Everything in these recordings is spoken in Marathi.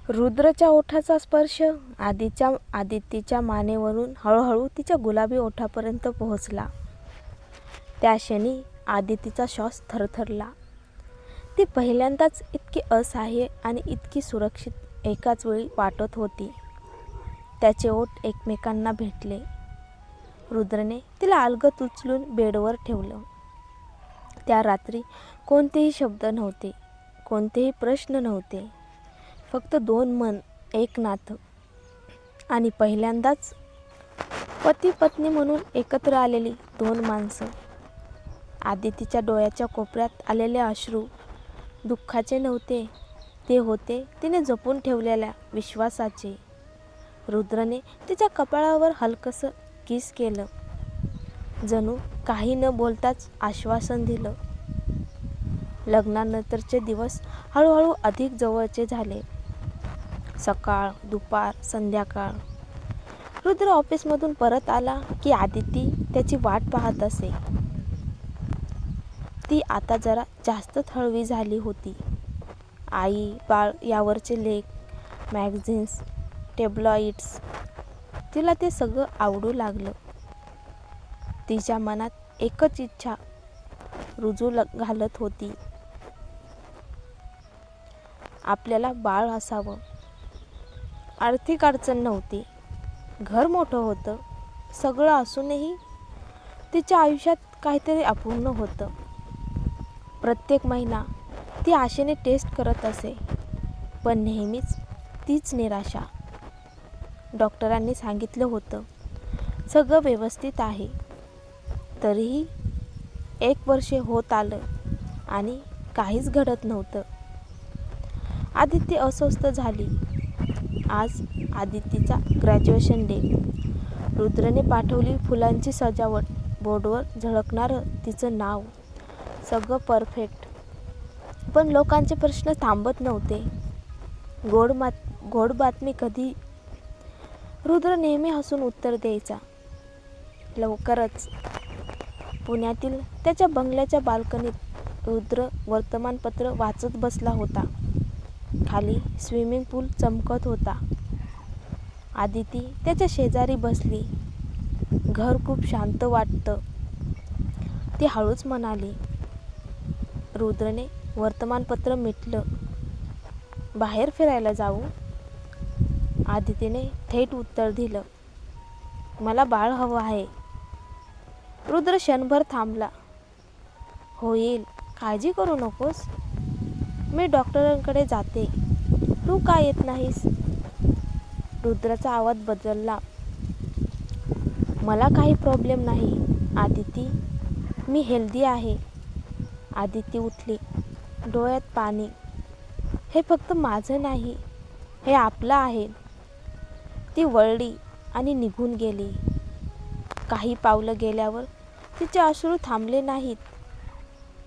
रुद्रच्या ओठाचा स्पर्श आदितीच्या मानेवरून हळूहळू तिच्या गुलाबी ओठापर्यंत पोहोचला. त्या क्षणी आदितीचा श्वास थरथरला. ती पहिल्यांदाच इतकी असहाय्य आणि इतकी सुरक्षित एकाच वेळी वाटत होती. त्याचे ओठ एकमेकांना भेटले. रुद्रने तिला अलगद उचलून बेडवर ठेवलं. त्या रात्री कोणतेही शब्द नव्हते, कोणतेही प्रश्न नव्हते. फक्त दोन मन, एक नातं. आणि पहिल्यांदाच पती पत्नी म्हणून एकत्र आलेली दोन माणसं. आदितीच्या डोळ्याच्या कोपऱ्यात आलेले अश्रू दुःखाचे नव्हते, ते होते तिने जपून ठेवलेल्या विश्वासाचे. रुद्रने तिच्या कपाळावर हलकसं किस केलं, जणू काही न बोलताच आश्वासन दिलं. लग्नानंतरचे दिवस हळूहळू अधिक जवळचे झाले. सकाळ, दुपार, संध्याकाळ. रुद्र ऑफिसमधून परत आला की आदिती त्याची वाट पाहत असे. ती आता जरा जास्तच हळवी झाली होती. आई, बाळ यावरचे लेख, मॅगझिन्स, टॅब्लॉइड्स, तिला ते सगळं आवडू लागलं. तिच्या मनात एकच इच्छा रुजू घालत होती, आपल्याला बाळ असावं. आर्थिक अडचण नव्हती, घर मोठं होतं. सगळं असूनही तिच्या आयुष्यात काहीतरी अपूर्ण होतं. प्रत्येक महिना ती आशेने टेस्ट करत असे, पण नेहमीच तीच निराशा. डॉक्टरांनी सांगितलं होतं सगळं व्यवस्थित आहे. तरीही 1 वर्ष होत आलं आणि काहीच घडत नव्हतं. आदिती अस्वस्थ झाली. आज आदितीचा ग्रॅज्युएशन डे. रुद्रने पाठवली फुलांची सजावट, बोर्डवर झळकणारं तिचं नाव. सगळं परफेक्ट. पण लोकांचे प्रश्न थांबत नव्हते. गोड बातमी कधी? रुद्र नेहमी हसून उत्तर द्यायचा, लवकरच. पुण्यातील त्याच्या बंगल्याच्या बाल्कनीत रुद्र वर्तमानपत्र वाचत बसला होता. खाली स्विमिंग पूल चमकत होता. आदिती त्याच्या शेजारी बसली. घर खूप शांत वाटतं, ती हळूच म्हणाली. रुद्रने वर्तमानपत्र मिटलं. बाहेर फिरायला जाऊ? आदितीने थेट उत्तर दिलं, मला बाळ हवं आहे. रुद्र क्षणभर थांबला. होईल, काळजी करू नकोस. मी डॉक्टरांकडे जाते, तू का येत नाहीस? रुद्राचा आवाज बदलला. मला काही प्रॉब्लेम नाही आदिती, मी हेल्दी आहे. आदिती उठली, डोळ्यात पाणी. हे फक्त माझं नाही, हे आपलं आहे. ती वळली आणि निघून गेली. काही पावलं गेल्यावर तिचे अश्रू थांबले नाहीत.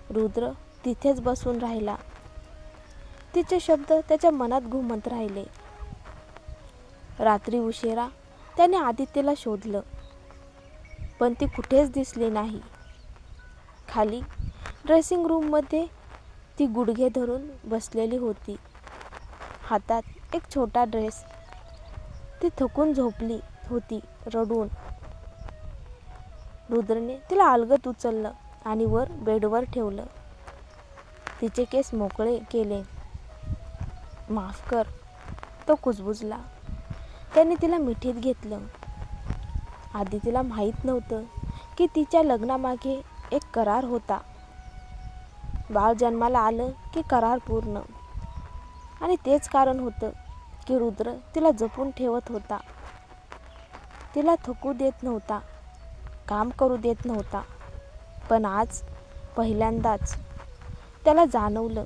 रुद्र तिथेच बसून राहिला. तिचे शब्द त्याच्या मनात घुमत राहिले. रात्री उशिरा त्याने आदित्यला शोधलं, पण ती कुठेच दिसली नाही. खाली ड्रेसिंग रूममध्ये ती गुडघे धरून बसलेली होती, हातात एक छोटा ड्रेस. ती थकून झोपली होती, रडून. रुद्रने तिला अलगद उचललं आणि वर बेडवर ठेवलं. तिचे केस मोकळे केले. माफ कर, तो कुजबुजला. त्याने तिला मिठीत घेतलं. आदितीला माहीत नव्हतं की तिच्या लग्नामागे एक करार होता. बाळ जन्माला आलं की करार पूर्ण. आणि तेच कारण होतं की रुद्र तिला जपून ठेवत होता. तिला थकू देत नव्हता, काम करू देत नव्हता. पण आज पहिल्यांदाच त्याला जाणवलं,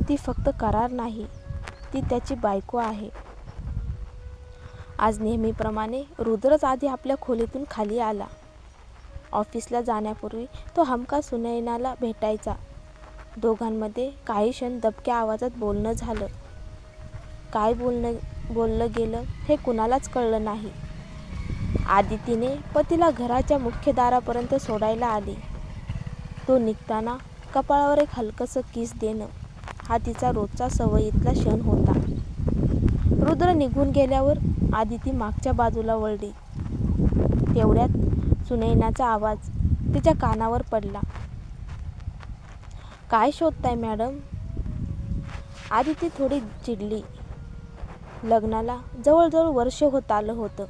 ती फक्त करार नाही, ती त्याची बायको आहे. आज नेहमीप्रमाणे रुद्रच आधी आपल्या खोलीतून खाली आला. ऑफिसला जाण्यापूर्वी तो हमखास सुनैनाला भेटायचा. दोघांमध्ये काही क्षण दबक्या आवाजात बोलणं झालं. काय बोललं गेलं हे कुणालाच कळलं नाही. आदितीने पतीला घराच्या मुख्य दारापर्यंत सोडायला आली. तो निघताना कपाळावर एक हलकंसं किस देणं हा तिचा रोजचा सवयीतला क्षण होता. रुद्र निघून गेल्यावर आदिती मागच्या बाजूला वळली. तेवढ्यात सुनैनाचा आवाज तिच्या कानावर पडला. काय शोधताय मॅडम? आदिती थोडी चिडली. लग्नाला जवळजवळ वर्ष होत आलं होतं,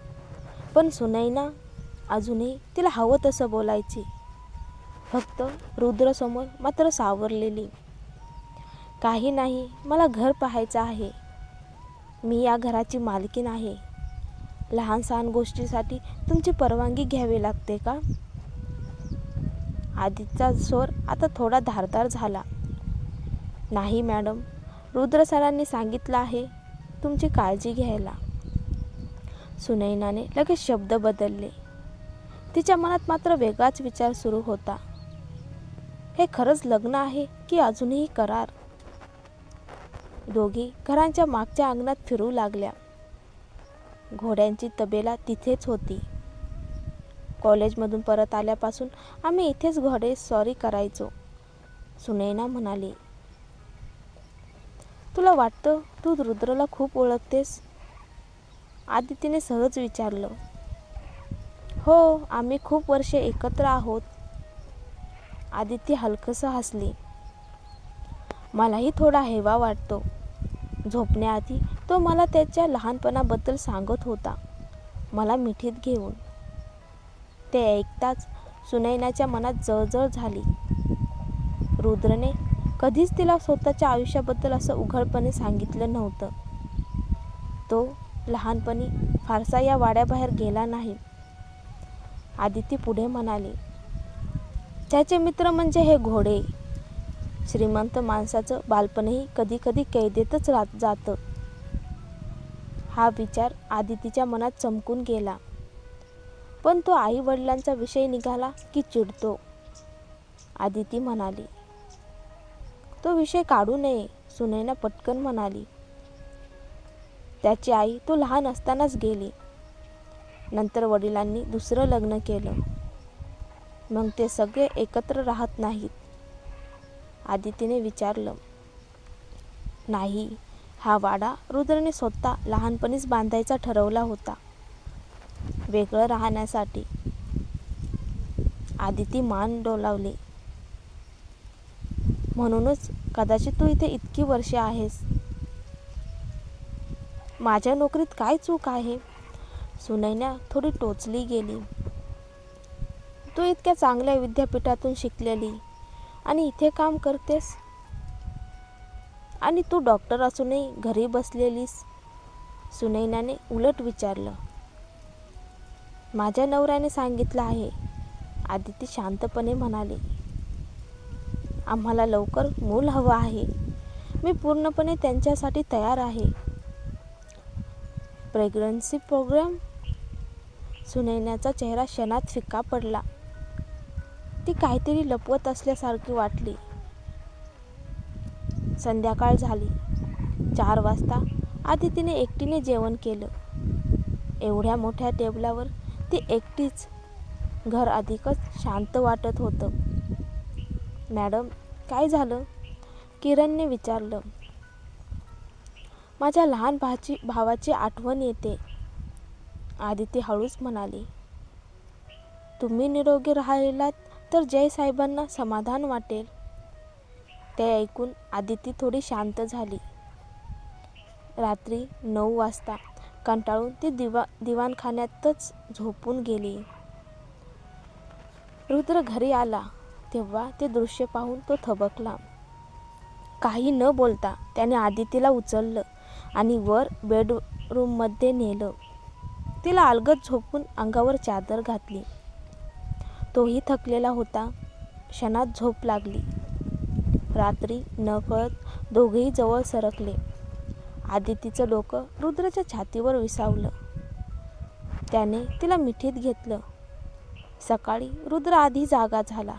पण सुनैना अजूनही तिला हवं तसं बोलायची. फक्त रुद्रसमोर मात्र सावरलेली. काही नाही, मला घर पाहायचं आहे. मी या घराची मालकीण आहे. लहान सहान गोष्टीसाठी तुमची परवानगी घ्यावी लागते का? आदितीचा स्वर आता थोडा धारदार झाला. नाही मॅडम, रुद्र सरांनी सांगितलं आहे तुमची काळजी घ्यायला. सुनैनाने लगेच शब्द बदलले. तिच्या मनात मात्र वेगळाच विचार सुरू होता. हे खरंच लग्न आहे की अजूनही करार? दोघी घरांच्या मागच्या अंगणात फिरू लागल्या. घोड्यांची तबेला तिथेच होती. कॉलेजमधून परत आल्यापासून आम्ही इथेच घोडे स्वारी करायचो, सुनैना म्हणाली. तुला वाटतं तू रुद्रला खूप ओळखतेस? आदितीने सहज विचारलं. हो, आम्ही खूप वर्षे एकत्र आहोत. आदिती हलकसं हसली. मलाही थोडा हेवा वाटतो. झोपण्याआधी तो मला त्याच्या लहानपणाबद्दल सांगत होता, मला मिठीत घेऊन. ते ऐकताच सुनैनाच्या मनात जळजळ झाली. रुद्रने कधीच तिला स्वतःच्या आयुष्याबद्दल असं उघडपणे सांगितलं नव्हतं. तो लहानपणी फारसा या वाड्याबाहेर गेला नाही. आदिती पुढे म्हणाली. त्याचे मित्र म्हणजे हे घोडे. श्रीमंत माणसाचं बालपणही कधी कधी कैदेतच जातं. हा विचार आदितीच्या मनात चमकून गेला. पण तो आई वडिलांचा विषय निघाला की चिडतो, आदिती म्हणाली. तो विषय काढू नये, सुनैना पटकन म्हणाली. त्याची आई तो लहान असतानाच गेली. नंतर वडिलांनी दुसरं लग्न केलं. मग ते सगळे एकत्र राहत नाहीत? आदितीने विचारलं. नाही, हा वाडा रुद्रने स्वतः लहानपणीच बांधायचा ठरवला होता, वेगळं राहण्यासाठी. आदिती मान डोलावली. म्हणूनच कदाचित तू इथे इतकी वर्षे आहेस. माझ्या नोकरीत काय चूक आहे? सुनैना थोडी टोचली गेली. तू इतक्या चांगल्या विद्यापीठातून शिकलेली आणि इथे काम करतेस, आणि तू डॉक्टर असूनही घरी बसलेलीस? सुनैनाने उलट विचारलं. माझ्या नवऱ्याने सांगितलं आहे, आदिती शांतपणे म्हणाली. आम्हाला लवकर मूल हवं आहे. मी पूर्णपणे त्यांच्यासाठी तयार आहे. Pregnancy programme? सुनैनाचा चेहरा क्षणात फिक्का पडला. ती काहीतरी लपवत असल्यासारखी वाटली. संध्याकाळ झाली. 4 वाजता आदितीने एकटीने जेवण केलं. एवढ्या मोठ्या टेबलावर ती एकटीच. घर अधिकच शांत वाटत होतं. मॅडम, काय झालं? किरणने विचारलं. माझ्या लहान भावाची आठवण येते, आदिती हळूच म्हणाली. तुम्ही निरोगी राहिलात तर जय साहेबांना समाधान वाटेल. ते ऐकून आदिती थोडी शांत झाली. रात्री 9 वाजता कंटाळून ती दिवाणखान्यातच झोपून गेली. रुद्र घरी आला तेव्हा ते दृश्य पाहून तो थबकला. काही न बोलता त्याने आदितीला उचललं आणि वर बेडरूममध्ये नेलं. तिला अलगद झोपून अंगावर चादर घातली. तोही थकलेला होता. क्षणात झोप लागली. रात्री नकळत दोघेही जवळ सरकले. आदितीचं डोकं रुद्रच्या छातीवर विसावलं. त्याने तिला मिठीत घेतलं. सकाळी रुद्र आधी जागा झाला.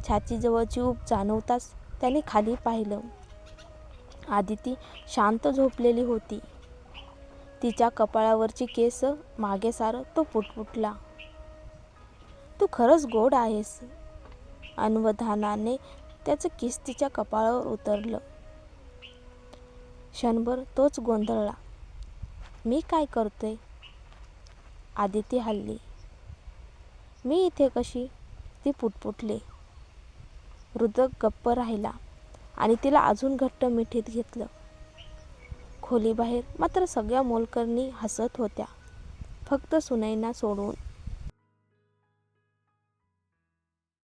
छातीजवळची ऊब जाणवताच त्याने खाली पाहिलं. आदिती शांत झोपलेली होती. तिच्या कपाळावरची केस मागे सारत तो पुटपुटला. तू खरंच गोड आहेस. अनवधानाने त्याचं केस तिच्या कपाळावर उतरलं. क्षणभर तोच गोंधळला. मी काय करतोय? आदिती हलली. मी इथे कशी? ती पुटपुटली. रुद्र गप्प राहिला आणि तिला अजून घट्ट मिठीत घेतलं. खोलीबाहेर मात्र सगळ्या मोलकरणी हसत होत्या, फक्त सुनैना सोडून.